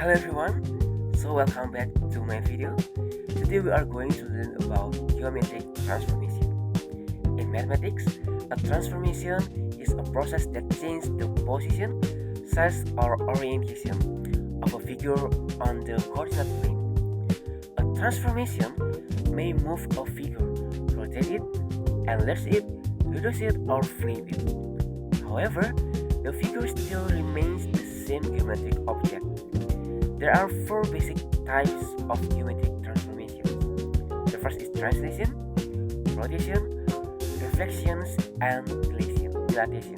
Hello everyone, so welcome back to my video. Today we are going to learn about geometric transformation. In mathematics, a transformation is a process that changes the position, size or orientation of a figure on the coordinate plane. A transformation may move a figure, rotate it, enlarge it, reduce it or flip it. However, the figure still remains the same geometric object. There are four basic types of geometric transformations. The first is translation, rotation, reflections, and dilation.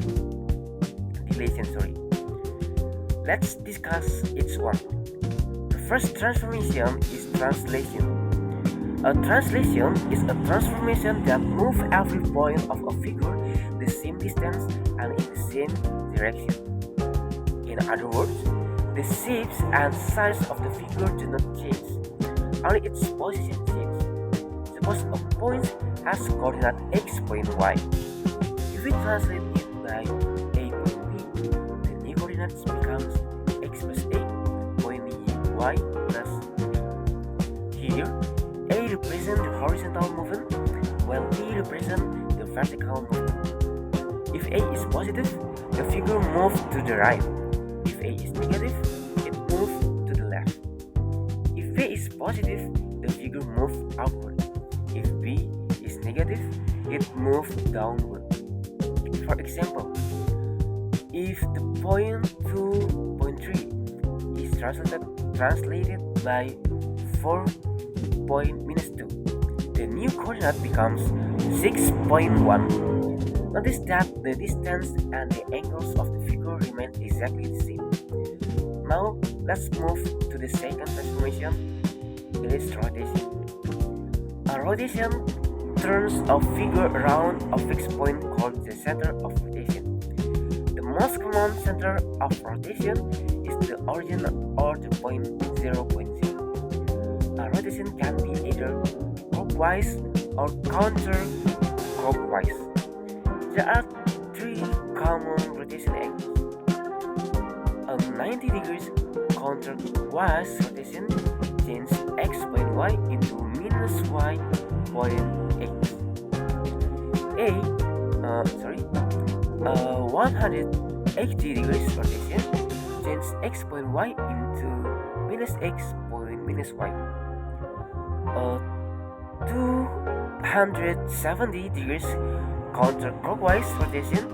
Let's discuss each one. The first transformation is translation. A translation is a transformation that moves every point of a figure the same distance and in the same direction. In other words, the shapes and size of the figure do not change, only its position changes. Suppose a point has coordinate x point y. If we translate it by a point b, the new coordinates becomes x plus a point y plus b. Here, a represents the horizontal movement, while b represents the vertical movement. If a is positive, the figure moves to the right. If a is negative, it moves to the left. If a is positive, the figure moves upward. If b is negative, it moves downward. For example, if the point 2.3 is translated by 4 minus 2, the new coordinate becomes 6.1. Notice that the distance and the angles of the figure remain exactly the same. Now, let's move to the second transformation, it is rotation. A rotation turns a figure around a fixed point called the center of rotation. The most common center of rotation is the origin or the point 0.0. A rotation can be either clockwise or counterclockwise. There are three common rotation angles. A 90 degrees counterclockwise rotation changes x point y into minus y point x. A 180 degrees rotation changes x point y into minus x point minus y. A 270 degrees counterclockwise rotation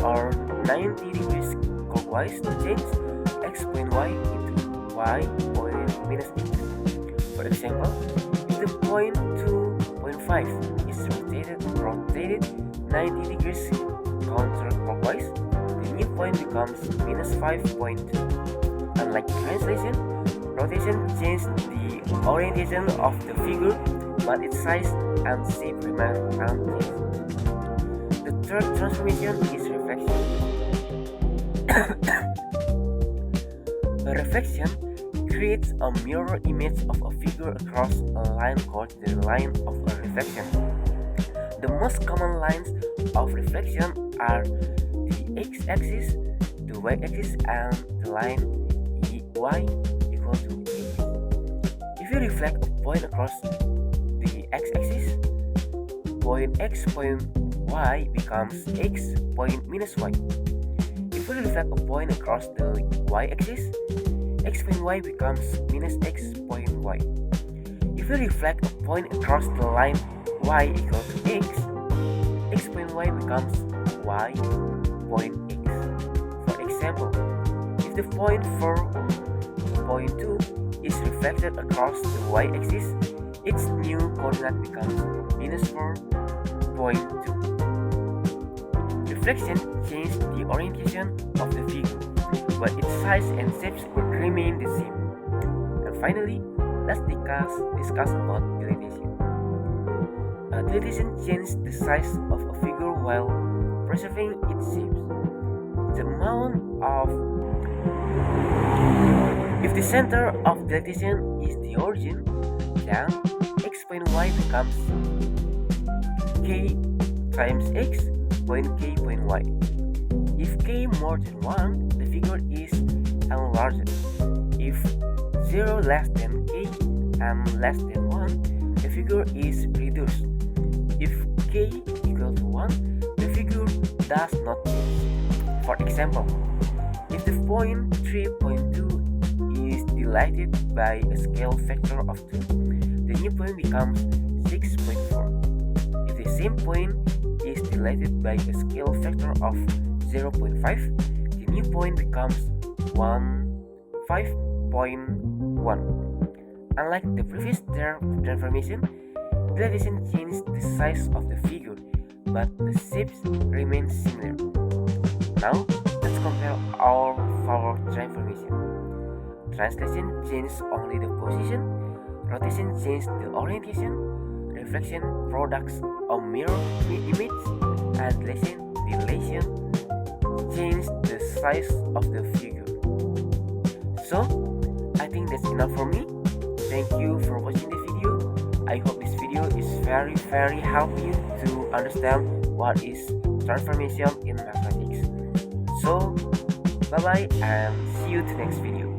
or 90 degrees clockwise changes x point y into y point minus x. For example, if the point 2.5 is rotated 90 degrees counterclockwise, the new point becomes minus 5.2. Unlike translation, rotation changes the orientation of the figure, but its size and shape remain unchanged. The third transformation is reflection. A reflection creates a mirror image of a figure across a line called the line of a reflection. The most common lines of reflection are the x-axis, the y-axis, and the line y equal to x. If you reflect a point across the x-axis, point x point y becomes x point minus y. If we reflect a point across the y-axis, x point y becomes minus x point y. If we reflect a point across the line y equal to x point y becomes y point x. For example, if the point 4.2 is reflected across the y-axis, its new coordinate becomes minus 4.2. Reflection changes the orientation of the figure, but its size and shapes would remain the same. And finally, let's discuss about dilatation. Dilatation changes the size of a figure while preserving its shapes. If the center of dilatation is the origin, then x point y becomes k times x point k point y. If k more than 1, the figure is enlarged. If 0 less than k and less than 1, the figure is reduced. If k equal to 1, the figure does not change. For example, if the point 3.2 is divided by a scale factor of 2, the new point becomes 6.4. If the same point is divided by a scale factor of 0.5, the new point becomes 5.1. Unlike the previous transformation, dilatation changed the size of the figure, but the shapes remain similar. Now, let's compare our four transformation. Translation changed only the position, rotation changed the orientation, reflection products a mirror image, and dilation changed the size of the figure. So, I think that's enough for me. Thank you for watching the video. I hope this video is very help you to understand what is transformation in mathematics. So, bye bye and see you to next video.